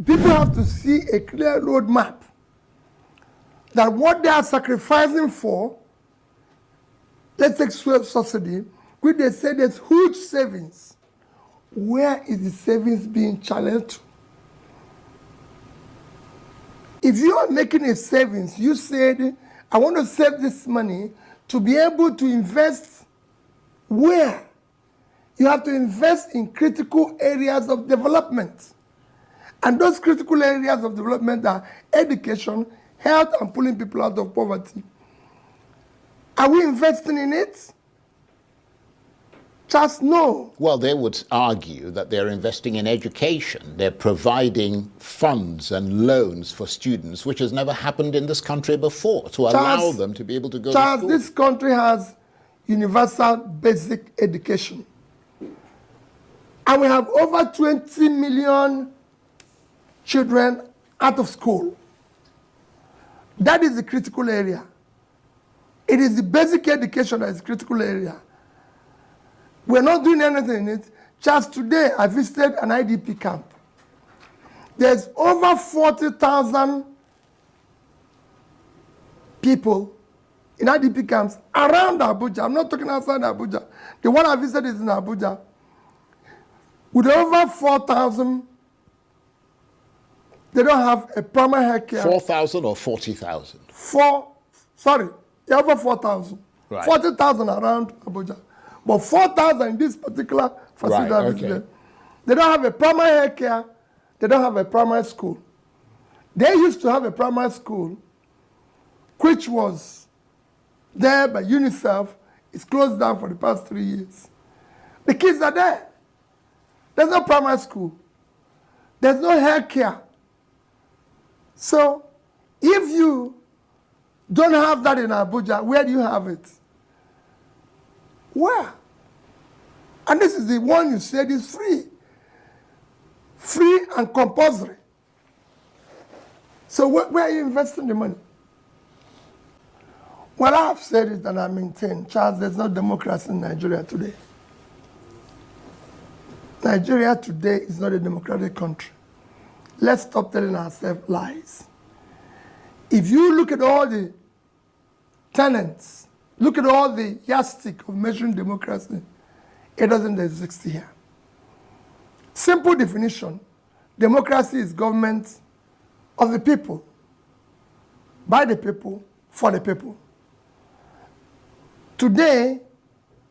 people have to see a clear roadmap that what they are sacrificing for, let's take subsidy, which they say there's huge savings. Where is the savings being challenged to? If you are making a savings, you said, I want to save this money to be able to invest where? You have to invest in critical areas of development. And those critical areas of development are education, health, and pulling people out of poverty. Are we investing in it? Just no. Well, they would argue that they're investing in education. They're providing funds and loans for students, which has never happened in this country before, to allow them to be able to go to school. This country has universal basic education. And we have over 20 million children out of school. That is the critical area. It is the basic education that is the critical area. We're not doing anything in it. Just today, I visited an IDP camp. There's over 40,000 people in IDP camps around Abuja. I'm not talking outside Abuja. The one I visited is in Abuja. With over 4,000, they don't have a primary health care. 4,000 or 40,000? Over 4,000. Right. 40,000 around Abuja. But 4,000 in this particular facility. Right, okay. They don't have a primary health care. They don't have a primary school. They used to have a primary school, which was there by UNICEF. It's closed down for the past 3 years. The kids are there. There's no primary school. There's no health care. So, if you don't have that in Abuja, where do you have it? Where? And this is the one you said is free. Free and compulsory. So where are you investing the money? What I have said is that I maintain, Charles, there's no democracy in Nigeria today. Nigeria today is not a democratic country. Let's stop telling ourselves lies. If you look at all the tenets, look at all the yardstick of measuring democracy, it doesn't exist here. Simple definition, democracy is government of the people, by the people, for the people. Today,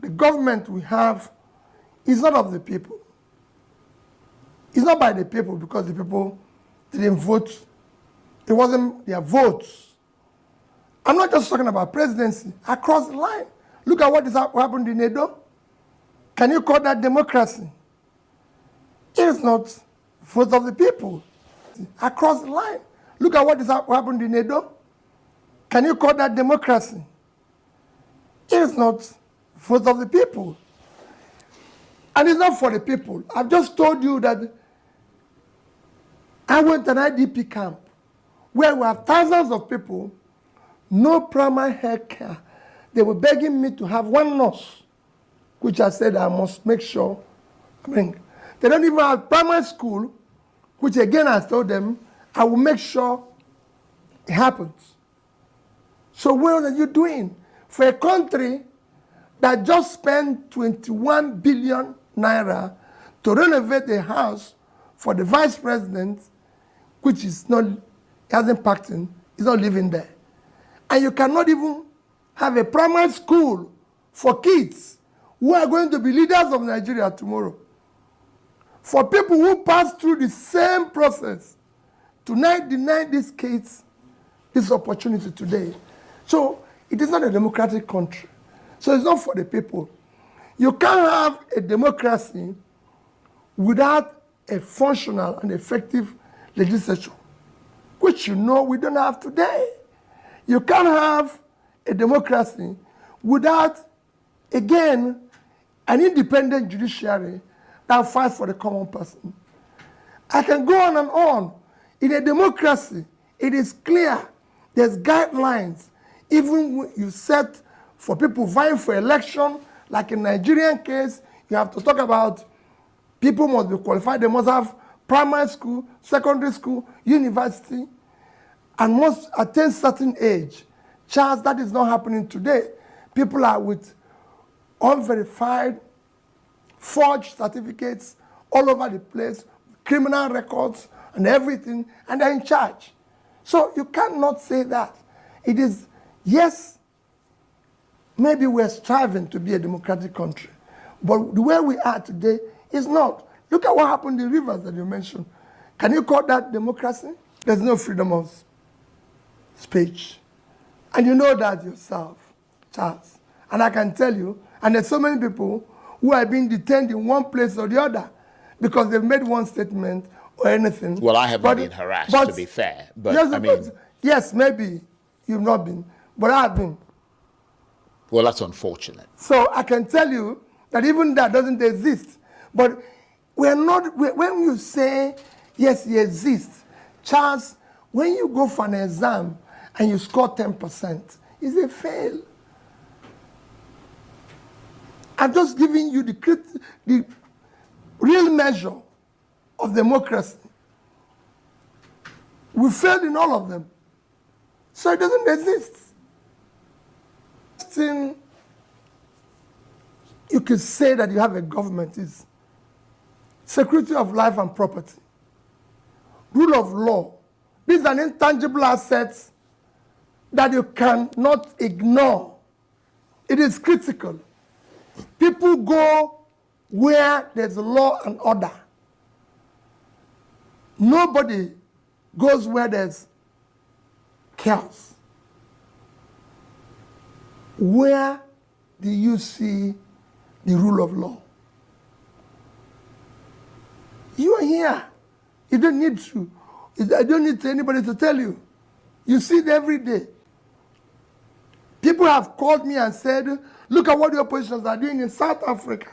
the government we have is not of the people. It's not by the people because the people didn't vote. It wasn't their votes. I'm not just talking about presidency. Across the line, look at what happened in Edo. Can you call that democracy? It is not vote of the people. Across the line, look at what happened in Edo. Can you call that democracy? It is not vote of the people. And it's not for the people. I've just told you that I went to an IDP camp where we have thousands of people, no primary health care. They were begging me to have one nurse, which I said I must make sure. They don't even have primary school, which again I told them I will make sure it happens. So what are you doing? For a country that just spent 21 billion naira to renovate a house for the vice president, which is not, hasn't packed in, is not living there. And you cannot even have a primary school for kids who are going to be leaders of Nigeria tomorrow. For people who pass through the same process, tonight deny these kids this opportunity today. So it is not a democratic country. So it's not for the people. You can't have a democracy without a functional and effective legislature, which you know we don't have today. You can't have a democracy without, again, an independent judiciary that fights for the common person. I can go on and on. In a democracy, it is clear. There's guidelines. Even when you set for people vying for election, like in Nigerian case, you have to talk about people must be qualified. They must have primary school, secondary school, university, and must attain certain age. Charles, that is not happening today. People are with unverified, forged certificates all over the place, criminal records and everything, and they're in charge. So you cannot say that. It is, yes, maybe we're striving to be a democratic country, but the way we are today is not. Look at what happened in Rivers that you mentioned. Can you call that democracy? There's no freedom of speech. And you know that yourself, Charles. And I can tell you, and there's so many people who are being detained in one place or the other because they've made one statement or anything. Well, I haven't been harassed, to be fair. But yes, I mean, yes, maybe you've not been, but I've been. Well, that's unfortunate. So I can tell you that even that doesn't exist. But we're not, when you say, yes, he exists, Charles, when you go for an exam and you score 10%, it's a fail. I'm just giving you the real measure of democracy. We failed in all of them. So it doesn't exist. Thing you can say that you have a government is security of life and property, rule of law. These are intangible assets that you cannot ignore. It is critical. People go where there's law and order. Nobody goes where there's chaos. Where do you see the rule of law? You are here. You don't need to. I don't need anybody to tell you. You see it every day. People have called me and said, look at what the oppositions are doing in South Africa.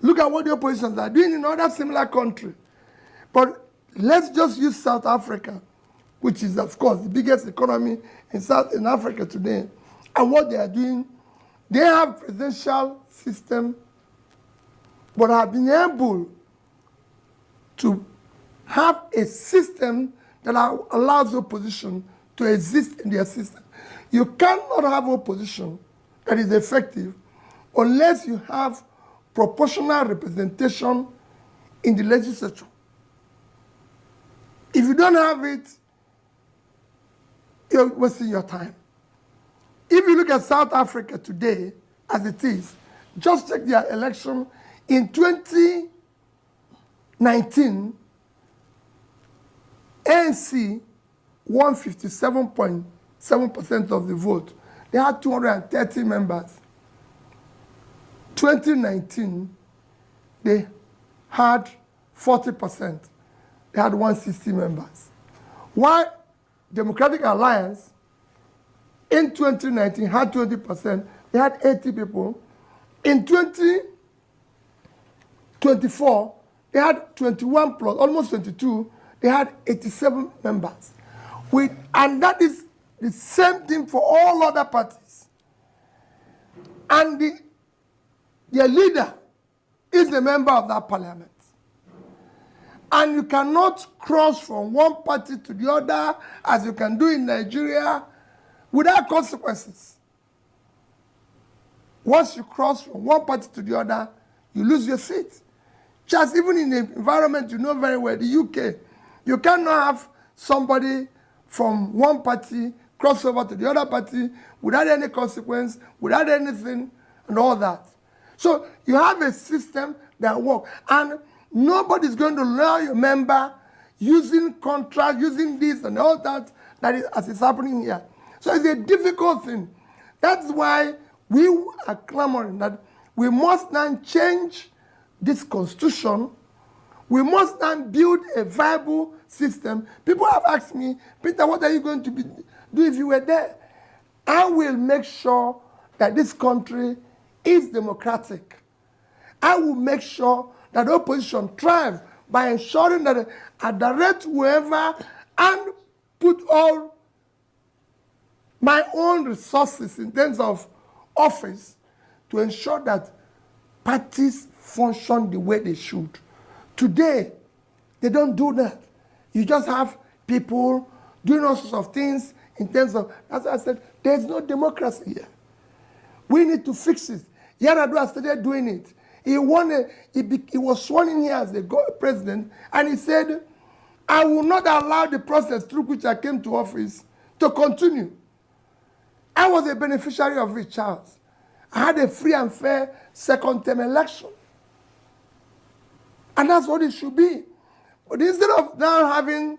Look at what the oppositions are doing in other similar countries. But let's just use South Africa, which is, of course, the biggest economy in Africa today. And what they are doing, they have presidential system, but have been able to have a system that allows opposition to exist in their system. You cannot have opposition that is effective unless you have proportional representation in the legislature. If you don't have it, you're wasting your time. If you look at South Africa today, as it is, just check their election in 2019, ANC won 57.7% of the vote. They had 230 members. 2019, they had 40%. They had 160 members. While Democratic Alliance in 2019 had 20%, they had 80 people. In 2024, they had 21 plus, almost 22, they had 87 members. And that is the same thing for all other parties. And their leader is a member of that parliament. And you cannot cross from one party to the other, as you can do in Nigeria, without consequences. Once you cross from one party to the other, you lose your seat. Just even in the environment you know very well, the UK, you cannot have somebody from one party cross over to the other party without any consequence, without anything, and all that. So you have a system that works. And nobody's going to allow your member using contract, using this and all that, as is happening here. So it's a difficult thing. That's why we are clamoring that we must now change this constitution. We must now build a viable system. People have asked me, Peter, what are you going to do if you were there? I will make sure that this country is democratic. I will make sure that the opposition thrives by ensuring that I direct whoever and put all my own resources in terms of office to ensure that parties function the way they should. Today, They don't do that. You just have people doing all sorts of things in terms of, as I said, there's no democracy here. We need to fix it. Yar'Adua started doing it. He was sworn in here as the president, and he said, I will not allow the process through which I came to office to continue. I was a beneficiary of it, Charles. I had a free and fair second-term election. And that's what it should be. But instead of now having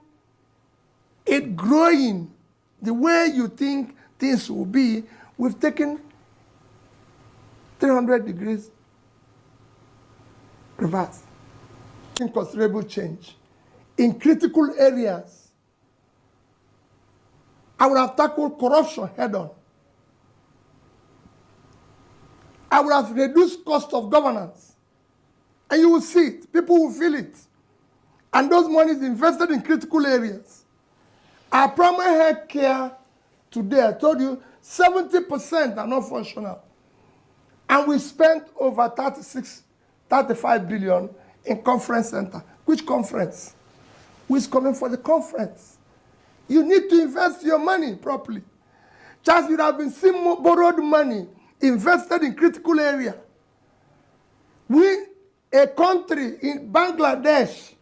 it growing the way you think things will be, we've taken 300 degrees reverse. Considerable change. In critical areas, I would have tackled corruption head-on. I would have reduced cost of governance. And you will see it. People will feel it. And those monies invested in critical areas. Our primary health care today, I told you, 70% are not functional. And we spent over 35 billion in conference center. Which conference? Who is coming for the conference? You need to invest your money properly. Just you have been seeing borrowed money invested in critical area. We, a country in Bangladesh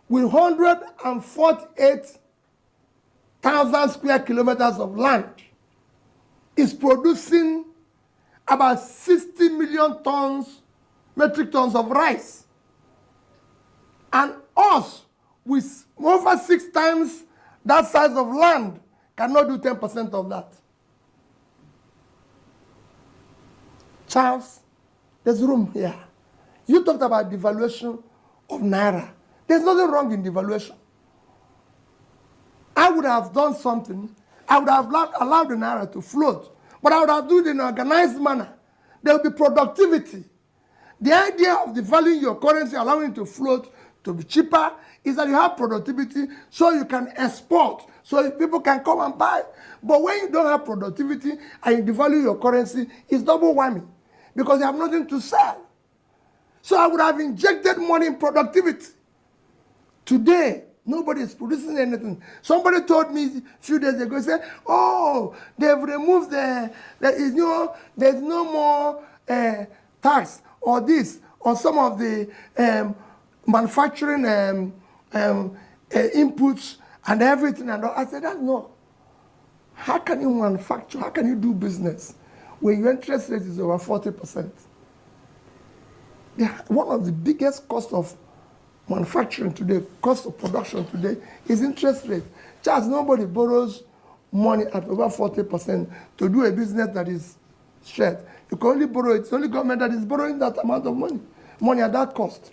with 148,000 square kilometers of land, is producing about 60 million metric tons of rice. And us, with over 6 times that size of land, cannot do 10% of that. Charles, there's room here. You talked about devaluation of Naira. There's nothing wrong in devaluation. I would have done something. I would have allowed the Naira to float. But I would have done it in an organized manner. There will be productivity. The idea of devaluing your currency, allowing it to float, to be cheaper, is that you have productivity so you can export, so people can come and buy. But when you don't have productivity and you devalue your currency, it's double whammy because you have nothing to sell. So I would have injected money in productivity. Today, nobody is producing anything. Somebody told me a few days ago, said, oh, they've removed there's no more tax or this on some of the manufacturing inputs and everything. And all. I said, no. How can you manufacture? How can you do business when your interest rate is over 40%? One of the biggest costs of manufacturing today, cost of production today, is interest rate. Just nobody borrows money at over 40% to do a business that is shared. You can only borrow it. It's only government that is borrowing that amount of money at that cost.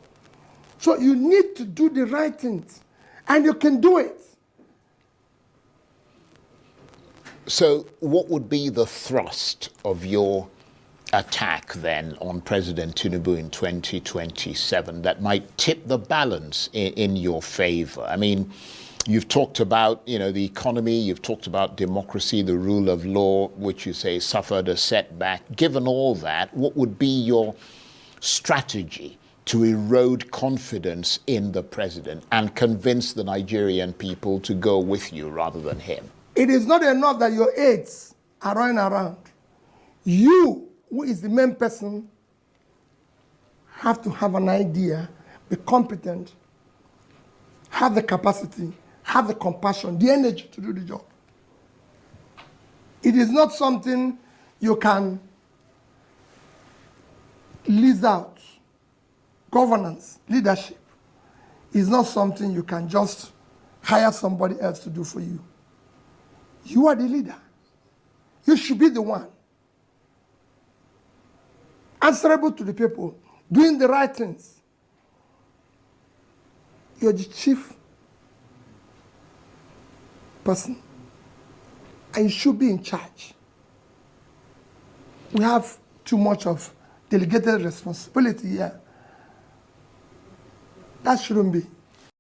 So you need to do the right things, and you can do it. So what would be the thrust of your attack then on President Tinubu in 2027 that might tip the balance in your favor? I mean, you've talked about, the economy, you've talked about democracy, the rule of law, which you say suffered a setback. Given all that, what would be your strategy to erode confidence in the president and convince the Nigerian people to go with you rather than him? It is not enough that your aides are running around. You, who is the main person, have to have an idea, be competent, have the capacity, have the compassion, the energy to do the job. It is not something you can lease out. Governance, leadership, is not something you can just hire somebody else to do for you. You are the leader. You should be the one answerable to the people, doing the right things. You're the chief person, and you should be in charge. We have too much of delegated responsibility here. That shouldn't be.